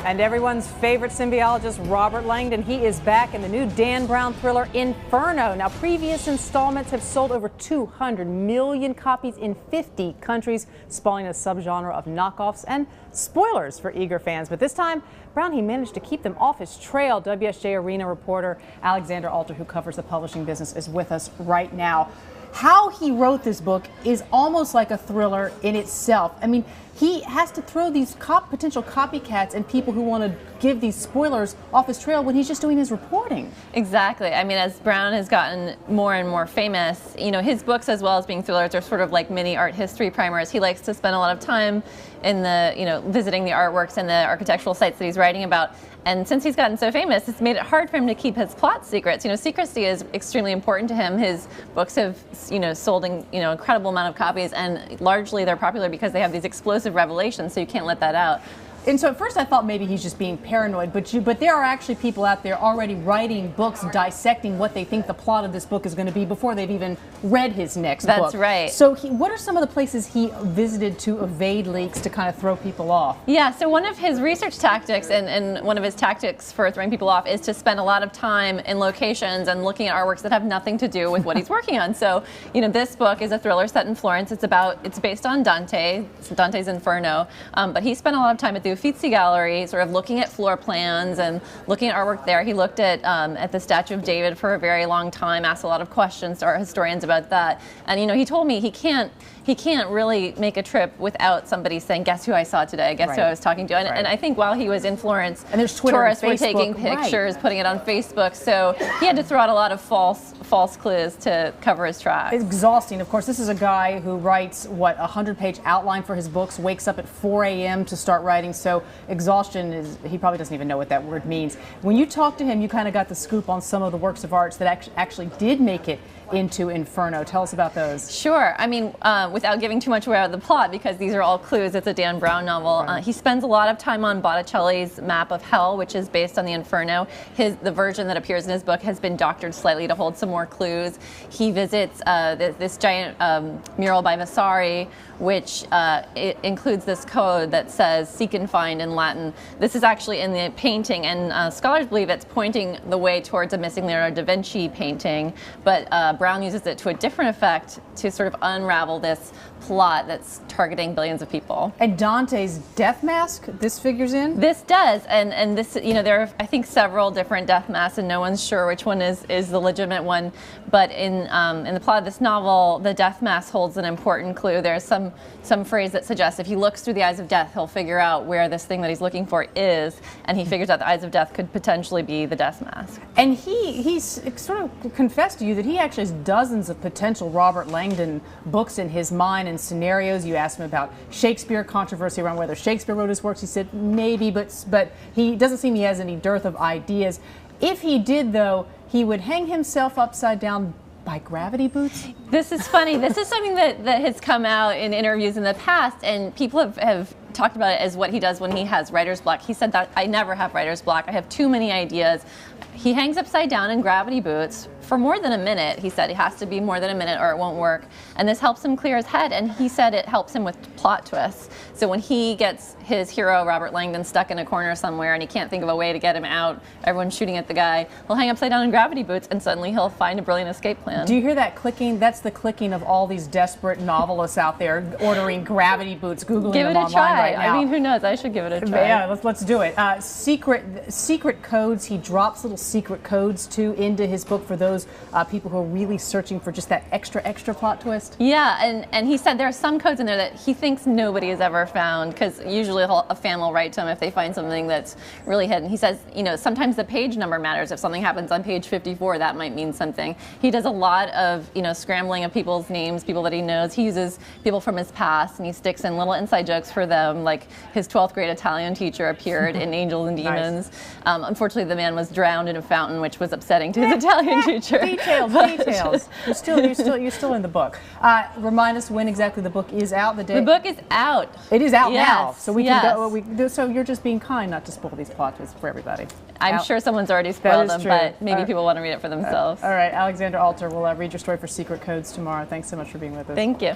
And everyone's favorite symbiologist, Robert Langdon, he is back in the new Dan Brown thriller, Inferno. Now, previous installments have sold over 200 million copies in 50 countries, spawning a subgenre of knockoffs and spoilers for eager fans. But this time, Brown, he managed to keep them off his trail. WSJ Arena reporter Alexander Alter, who covers the publishing business, is with us right now. How he wrote this book is almost like a thriller in itself. I mean, he has to throw these potential copycats and people who want to give these spoilers off his trail when he's just doing his reporting. Exactly. I mean, as Brown has gotten more and more famous, you know, his books, as well as being thrillers, are sort of like mini art history primers. He likes to spend a lot of time in the, visiting the artworks and the architectural sites that he's writing about. And since he's gotten so famous, it's made it hard for him to keep his plot secrets. Secrecy is extremely important to him. His books have, sold an incredible amount of copies, and largely they're popular because they have these explosive revelations, so you can't let that out. And so at first I thought maybe he's just being paranoid, but there are actually people out there already writing books dissecting what they think the plot of this book is going to be before they've even read his next book. That's right. So what are some of the places he visited to evade leaks to kind of throw people off? Yeah, so one of his research tactics and one of his tactics for throwing people off is to spend a lot of time in locations and looking at artworks that have nothing to do with what he's working on. So, this book is a thriller set in Florence. It's based on Dante's Inferno, but he spent a lot of time at the Uffizi Gallery, sort of looking at floor plans and looking at artwork there. He looked at the statue of David for a very long time, asked a lot of questions to art historians about that. And he told me he can't really make a trip without somebody saying, "Guess who I saw today? Guess who I was talking to?" And I think while he was in Florence, and there's Twitter tourists and were taking pictures, putting it on Facebook. So he had to throw out a lot of false clues to cover his tracks. It's exhausting. Of course, this is a guy who writes, a 100-page outline for his books, wakes up at 4 a.m. to start writing. So exhaustion he probably doesn't even know what that word means. When you talk to him, you kind of got the scoop on some of the works of art that actually did make it into Inferno. Tell us about those. Sure. I mean, without giving too much away about the plot, because these are all clues, it's a Dan Brown novel. Right. He spends a lot of time on Botticelli's map of hell, which is based on the Inferno. The version that appears in his book has been doctored slightly to hold some more clues. He visits this giant mural by Vasari, which it includes this code that says "seek and find" in Latin. This is actually in the painting, and scholars believe it's pointing the way towards a missing Leonardo da Vinci painting, but Brown uses it to a different effect to sort of unravel this plot that's targeting billions of people. And Dante's death mask, this figures in? This does, and this, there are, I think, several different death masks, and no one's sure which one is the legitimate one. But in the plot of this novel, the death mask holds an important clue. There's some phrase that suggests if he looks through the eyes of death, he'll figure out where this thing that he's looking for is, and he figures out the eyes of death could potentially be the death mask. And he's sort of confessed to you that he actually has dozens of potential Robert Langdon books in his mind and scenarios. You asked him about Shakespeare, controversy around whether Shakespeare wrote his works. He said maybe, but he doesn't seem he has any dearth of ideas. If he did, though, he would hang himself upside down by gravity boots? This is funny. This is something that has come out in interviews in the past, and people have talked about it as what he does when he has writer's block. He said that I never have writer's block. I have too many ideas. He hangs upside down in gravity boots for more than a minute. He said it has to be more than a minute or it won't work. And this helps him clear his head. And he said it helps him with plot twists. So when he gets his hero, Robert Langdon, stuck in a corner somewhere and he can't think of a way to get him out, everyone's shooting at the guy, he'll hang upside down in gravity boots and suddenly he'll find a brilliant escape plan. Do you hear that clicking? That's the clicking of all these desperate novelists out there ordering gravity boots, Googling them online right now. I mean, who knows? I should give it a try. Yeah, let's do it. Secret codes. He drops little secret codes into his book for those people who are really searching for just that extra plot twist. Yeah, and he said there are some codes in there that he thinks nobody has ever found, because usually a fan will write to him if they find something that's really hidden. He says, sometimes the page number matters. If something happens on page 54, that might mean something. He does a lot of, scrambling of people's names, people that he knows. He uses people from his past, and he sticks in little inside jokes for them, like his 12th grade Italian teacher appeared in Angels and Demons. Nice. Unfortunately, the man was drowned in a fountain, which was upsetting to his Italian teacher. Details. You're still in the book. Remind us when exactly the book is out. The book is out. It is out now, so we can go. So you're just being kind not to spoil these plot twists for everybody. I'm sure someone's already spoiled them, but maybe people want to read it for themselves. All right, Alexander Alter will read your story for Secret Codes tomorrow. Thanks so much for being with us. Thank you.